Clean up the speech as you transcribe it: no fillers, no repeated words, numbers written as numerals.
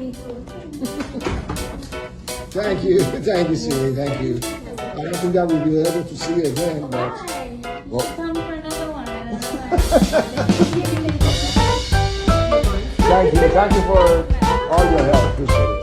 Thank you, sweetie, thank you. I don't think I will be able to see you again, but well. Come for another one. Thank you for all your help. Appreciate it.